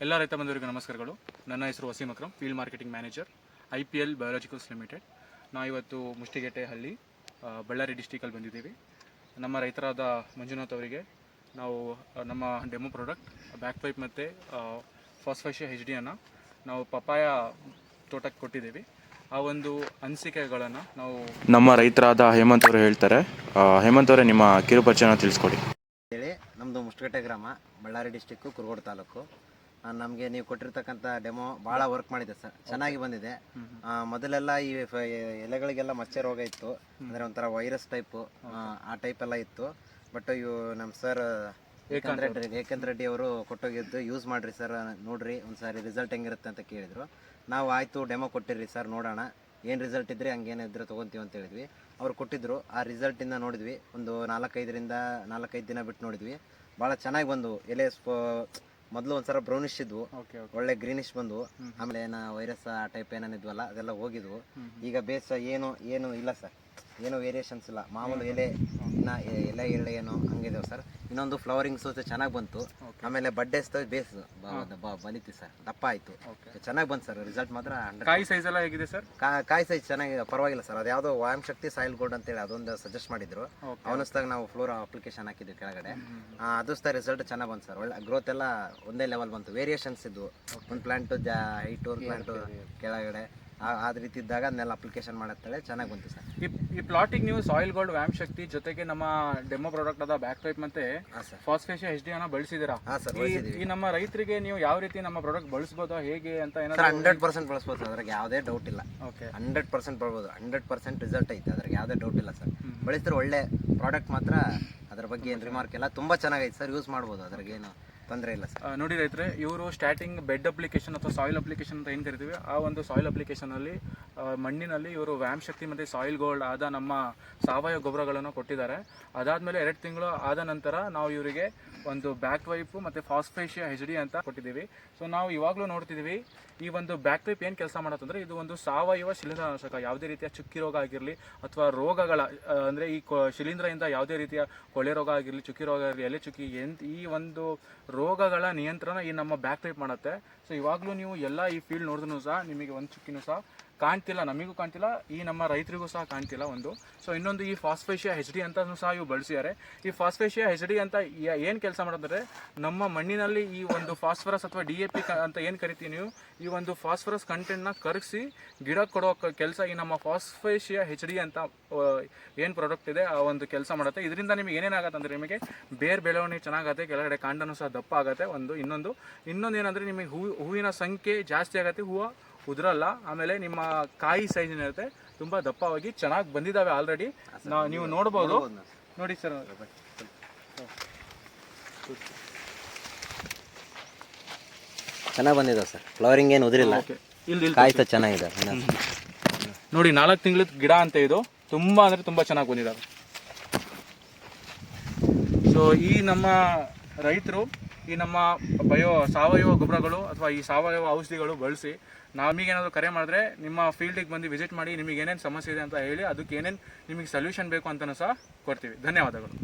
ಎಲ್ಲ ರೈತ ಬಂಧುವರಿಗೆ ನಮಸ್ಕಾರಗಳು. ನನ್ನ ಹೆಸರು Wasim Akram, field marketing manager, IPL biologicals limited. ನಾವು ಇವತ್ತು ಮುಷ್ಟಿಗೆಟ್ಟೆಹಳ್ಳಿ ಬಳ್ಳಾರಿ ಡಿಸ್ಟಿಕಲ್ಲಿ ಬಂದಿದ್ದೀವಿ. ನಮ್ಮ ರೈತರಾದ ಮಂಜುನಾಥ್ ಅವರಿಗೆ ನಾವು ನಮ್ಮ ಡೆಮೋ ಪ್ರಾಡಕ್ಟ್ ಬ್ಯಾಕ್ ಪೈಪ್ ಮತ್ತು ಫಾಸ್ಫೇಷಿಯಾ HD ನಾವು ಪಪಾಯ ತೋಟಕ್ಕೆ ಕೊಟ್ಟಿದ್ದೀವಿ. ಆ ಒಂದು ಅನಿಸಿಕೆಗಳನ್ನು ನಾವು ನಮ್ಮ ರೈತರಾದ ಹೇಮಂತ್ ಅವರು ಹೇಳ್ತಾರೆ. ಹೇಮಂತ್ ಅವರೇ, ನಿಮ್ಮ ಕಿರುಪರಿಚಯನ ತಿಳಿಸ್ಕೊಡಿ. ಹೇಳಿ, ನಮ್ಮದು ಮುಷ್ಟಿಗೆಟ್ಟೆ ಗ್ರಾಮ, ಬಳ್ಳಾರಿ ಡಿಸ್ಟಿಕ್ಕು, ಕುರುಗೋಡು ತಾಲೂಕು. ನಮಗೆ ನೀವು ಕೊಟ್ಟಿರ್ತಕ್ಕಂಥ ಡೆಮೋ ಭಾಳ ವರ್ಕ್ ಮಾಡಿದೆ ಸರ್, ಚೆನ್ನಾಗಿ ಬಂದಿದೆ. ಮೊದಲೆಲ್ಲ ಈ ಎಲೆಗಳಿಗೆಲ್ಲ ಮಚ್ಚೆ ರೋಗ ಇತ್ತು, ಅಂದರೆ ಒಂಥರ ವೈರಸ್ ಟೈಪು, ಆ ಟೈಪ್ ಎಲ್ಲ ಇತ್ತು. ಬಟ್ ಇವು ನಮ್ಮ ಸರ್ ಏಕಾಂತ್ ರೆಡ್ಡಿ ಅವರು ಕೊಟ್ಟೋಗಿದ್ದು ಯೂಸ್ ಮಾಡಿರಿ ಸರ್, ನೋಡಿರಿ ಒಂದು ಸಾರಿ ರಿಸಲ್ಟ್ ಹೆಂಗಿರುತ್ತೆ ಅಂತ ಕೇಳಿದರು. ನಾವು ಆಯಿತು ಡೆಮೋ ಕೊಟ್ಟಿರಿ ಸರ್, ನೋಡೋಣ ಏನು ರಿಸಲ್ಟ್ ಇದ್ದರೆ ಹಂಗೇನಿದ್ರೆ ತೊಗೊತೀವಿ ಅಂತ ಹೇಳಿದ್ವಿ. ಅವ್ರು ಕೊಟ್ಟಿದ್ದರು. ಆ ರಿಸಲ್ಟಿಂದ ನೋಡಿದ್ವಿ, ಒಂದು 4-5 ದಿನ ಬಿಟ್ಟು ನೋಡಿದ್ವಿ. ಭಾಳ ಚೆನ್ನಾಗಿ ಬಂದು ಎಲೆ ಮೊದಲು ಒಂಥರ ಬ್ರೌನಿಶ್ ಇದ್ವು, ಒಳ್ಳೆ ಗ್ರೀನಿಶ್ ಬಂದು, ಆಮೇಲೆ ವೈರಸ್ ಆ ಟೈಪ್ ಏನೇನಿದ್ವಲ್ಲ ಅದೆಲ್ಲ ಹೋಗಿದ್ವು. ಈಗ ಬೇಸ್ ಏನು ಇಲ್ಲ ಸರ್, ಏನೋ ವೇರಿಯೇಷನ್ಸ್ ಇಲ್ಲ, ಮಾಮೂಲು ಎಲೆ ಎಲೆ ಏನೋ ಹಂಗಿದೇವೆ ಸರ್. ಇನ್ನೊಂದು ಫ್ಲವರಿಂಗ್ಸು ಚೆನ್ನಾಗಿ ಬಂತು. ಆಮೇಲೆ ಬಡ್ಡೆ ಬೇಸ್ ಬಂದಿತ್ತು ಸರ್, ದಪ್ಪ ಆಯಿತು, ಚೆನ್ನಾಗಿ ಬಂತು ಸರ್. ರಿಸಲ್ಟ್ ಮಾತ್ರ ಕಾಯಿ ಸೈಜ್ ಎಲ್ಲ ಹೇಗಿದೆ ಸರ್? ಕಾಯಿ ಸೈಜ್ ಚೆನ್ನಾಗಿ ಪರವಾಗಿಲ್ಲ ಸರ್. ಅದು ಯಾವುದೋ ವ್ಯಾಯಾಮ ಶಕ್ತಿ ಸಾಯಿಲ್ ಗೋಲ್ಡ್ ಅಂತೇಳಿ ಅದೊಂದು ಸಜೆಸ್ಟ್ ಮಾಡಿದ್ರು. ಅವನಿಸ್ದಾಗ ನಾವು ಫ್ಲೋರ್ ಅಪ್ಲಿಕೇಶನ್ ಹಾಕಿದ್ವಿ ಕೆಳಗಡೆ. ಅದು ಸಹ ರಿಸಲ್ಟ್ ಚೆನ್ನಾಗಿ ಬಂತು ಸರ್. ಒಳ್ಳೆ ಗ್ರೋತ್ ಎಲ್ಲ ಒಂದೇ ಲೆವೆಲ್ ಬಂತು. ವೇರಿಯೇಷನ್ಸ್ ಇದ್ವು, ಒಂದು ಪ್ಲಾಂಟು ಹೈಟು, ಒಂದು ಪ್ಲಾಂಟು ಕೆಳಗಡೆ, ಆ ರೀತಿ ಇದ್ದಾಗ ಅದನ್ನೆಲ್ಲ ಅಪ್ಲಿಕೇಶನ್ ಮಾಡುತ್ತೇಳೆ, ಚೆನ್ನಾಗಿ ಬಂತು ಸರ್. ಈ ಪ್ಲಾಟಿಗೆ ನೀವು ಸಾಯಿಲ್ ಗೋಲ್ಡ್ ವ್ಯಾಮ್ ಶಕ್ತಿ ಜೊತೆಗೆ ನಮ್ಮ ಡೆಮೋ ಪ್ರಾಡಕ್ಟ್ ಆದ ಬ್ಯಾಕ್ ಪೈಪ್ ಮತ್ತೆ ಫಾಸ್ಫೇಷಿಯಾ HD ಬಳಸಿದ್ದೀರಾ? ಈ ನಮ್ಮ ರೈತರಿಗೆ ನೀವು ಯಾವ ರೀತಿ ನಮ್ಮ ಪ್ರಾಡಕ್ಟ್ ಬಳಸಬಹುದಾ, ಹೇಗೆ ಅಂತ ಏನಾದ್ರು? 100% ಬಳಸ್ಬೋದು ಸರ್, ಅದ್ರಾಗ ಯಾವುದೇ ಡೌಟ್ ಇಲ್ಲ. 100% ಬಳಬೋದು, 100% ರಿಸಲ್ಟ್ ಐತೆ, ಅದ್ರಾಗ ಯಾವುದೇ ಡೌಟ್ ಇಲ್ಲ ಸರ್. ಬಳಸಿದ್ರೆ ಒಳ್ಳೆ ಪ್ರಾಡಕ್ಟ್ ಮಾತ್ರ, ಅದ್ರ ಬಗ್ಗೆ ಏನು ರಿಮಾರ್ಕ್ ಇಲ್ಲ, ತುಂಬ ಚೆನ್ನಾಗೈತೆ ಸರ್, ಯೂಸ್ ಮಾಡ್ಬೋದು, ಅದ್ರಾಗೇನು ತೊಂದರೆ ಇಲ್ಲ ಸರ್. ನೋಡಿ ರೈತರೆ, ಇವರು ಸ್ಟಾರ್ಟಿಂಗ್ ಬೆಡ್ ಅಪ್ಲಿಕೇಶನ್ ಅಥವಾ ಸಾಯಿಲ್ ಅಪ್ಲಿಕೇಶನ್ ಅಂತ ಏನು ಕರಿತೀವಿ, ಆ ಒಂದು ಸಾಯಿಲ್ ಅಪ್ಲಿಕೇಶನಲ್ಲಿ ಮಣ್ಣಿನಲ್ಲಿ ಇವರು ವ್ಯಾಮ್ ಶಕ್ತಿ ಮತ್ತು ಸಾಯಿಲ್ ಗೋಲ್ಡ್ ಆದ ನಮ್ಮ ಸಾವಯವ ಗೊಬ್ಬರಗಳನ್ನು ಕೊಟ್ಟಿದ್ದಾರೆ. ಅದಾದಮೇಲೆ 2 ತಿಂಗಳು ಆದ ನಂತರ ನಾವು ಇವರಿಗೆ ಒಂದು ಬ್ಯಾಕ್ ಪೈಪು ಮತ್ತು ಫಾಸ್ಫೇಷಿಯಾ HD ಅಂತ ಕೊಟ್ಟಿದ್ದೀವಿ. ಸೊ ನಾವು ಇವಾಗಲೂ ನೋಡ್ತಿದ್ದೀವಿ, ಈ ಒಂದು ಬ್ಯಾಕ್ ಪೈಪ್ ಏನು ಕೆಲಸ ಮಾಡುತ್ತಂದರೆ, ಇದು ಒಂದು ಸಾವಯವ ಶಿಲೀಂಧ್ರನಾಶಕ. ಯಾವುದೇ ರೀತಿಯ ಚುಕ್ಕಿ ರೋಗ ಆಗಿರಲಿ ಅಥವಾ ರೋಗಗಳ ಅಂದರೆ ಈ ಶಿಲೀಂಧ್ರದಿಂದ ಯಾವುದೇ ರೀತಿಯ ಕೊಳೆ ರೋಗ ಆಗಿರಲಿ, ಚುಕ್ಕಿ ರೋಗ ಆಗಿರಲಿ, ಎಲೆ ಚುಕ್ಕಿ, ಈ ಒಂದು ರೋಗಗಳ ನಿಯಂತ್ರಣ ಈ ನಮ್ಮ ಬ್ಯಾಕ್ ಪೈಪ್ ಮಾಡುತ್ತೆ. ಸೊ ಇವಾಗಲೂ ನೀವು ಎಲ್ಲ ಈ ಫೀಲ್ಡ್ ನೋಡಿದ್ರೂ ಸಹ ನಿಮಗೆ ಒಂದು ಚುಕ್ಕಿನೂ ಸಹ ಕಾಣ್ತಿಲ್ಲ, ನಮಗೂ ಕಾಣ್ತಿಲ್ಲ, ಈ ನಮ್ಮ ರೈತರಿಗೂ ಸಹ ಕಾಣ್ತಿಲ್ಲ ಒಂದು. ಸೊ ಇನ್ನೊಂದು ಈ ಫಾಸ್ಫೇಷಿಯಾ HD ಅಂತಲೂ ಸಹ ಇವು ಬಳಸಿದ್ದಾರೆ. ಈ ಫಾಸ್ಫೇಷಿಯಾ HD ಅಂತ ಏನು ಕೆಲಸ ಮಾಡೋದಂದರೆ, ನಮ್ಮ ಮಣ್ಣಿನಲ್ಲಿ ಈ ಒಂದು ಫಾಸ್ಫರಸ್ ಅಥವಾ DAP ಅಂತ ಏನು ಕರಿತೀವಿ ನೀವು, ಈ ಒಂದು ಫಾಸ್ಫರಸ್ ಕಂಟೆಂಟ್ನ ಕರಗಿಸಿ ಗಿಡ ಕೊಡೋ ಕೆಲಸ ಈ ನಮ್ಮ ಫಾಸ್ಫೇಷಿಯಾ HD ಅಂತ ಏನು ಪ್ರಾಡಕ್ಟ್ ಇದೆ ಆ ಒಂದು ಕೆಲಸ ಮಾಡುತ್ತೆ. ಇದರಿಂದ ನಿಮಗೆ ಏನೇನಾಗುತ್ತೆ ಅಂದರೆ, ನಿಮಗೆ ಬೇರೆ ಬೆಳವಣಿಗೆ ಚೆನ್ನಾಗುತ್ತೆ, ಕೆಳಗಡೆ ಕಾಂಡನೂ ಸಹ ದಪ್ಪ ಆಗುತ್ತೆ. ಇನ್ನೊಂದು ಏನಂದರೆ, ನಿಮಗೆ ಹೂವಿನ ಸಂಖ್ಯೆ ಜಾಸ್ತಿ ಆಗುತ್ತೆ, ಹೂವು ಉದುರಲ್ಲ. ಆಮೇಲೆ ನಿಮ್ಮ ಕಾಯಿ ಸೈಜ್ ಏನಿರುತ್ತೆ ತುಂಬ ದಪ್ಪವಾಗಿ ಚೆನ್ನಾಗಿ ಬಂದಿದ್ದಾವೆ ಆಲ್ರೆಡಿ. ನೀವು ನೋಡ್ಬೋದು ನೋಡಿ ಸರ್, ಚೆನ್ನಾಗಿ ಬಂದಿದೆ ಸರ್. ಫ್ಲವರಿಂಗ್ ಏನು ಉದುರಿಲ್ಲ, ಕಾಯಿ ಸಹ ಚೆನ್ನಾಗಿದೆ ನೋಡಿ. 4 ತಿಂಗಳ ಗಿಡ ಅಂತ ಇದು, ತುಂಬ ಅಂದರೆ ತುಂಬ ಚೆನ್ನಾಗಿ ಬಂದಿದ್ದಾವೆ. ಸೊ ಈ ನಮ್ಮ ರೈತರು ಈ ನಮ್ಮ ಸಾವಯವ ಗೊಬ್ಬರಗಳು ಅಥವಾ ಈ ಸಾವಯವ ಔಷಧಿಗಳು ಬಳಸಿ, ನಮಗೇನಾದರೂ ಕರೆ ಮಾಡಿದ್ರೆ ನಿಮ್ಮ ಫೀಲ್ಡಿಗೆ ಬಂದು ವಿಸಿಟ್ ಮಾಡಿ, ನಿಮಗೆ ಏನೇನು ಸಮಸ್ಯೆ ಇದೆ ಅಂತ ಹೇಳಿ, ಅದಕ್ಕೆ ಏನೇನು ನಿಮಗೆ ಸೊಲ್ಯೂಷನ್ ಬೇಕು ಅಂತಲೂ ಸಹ ಕೊಡ್ತೀವಿ. ಧನ್ಯವಾದಗಳು.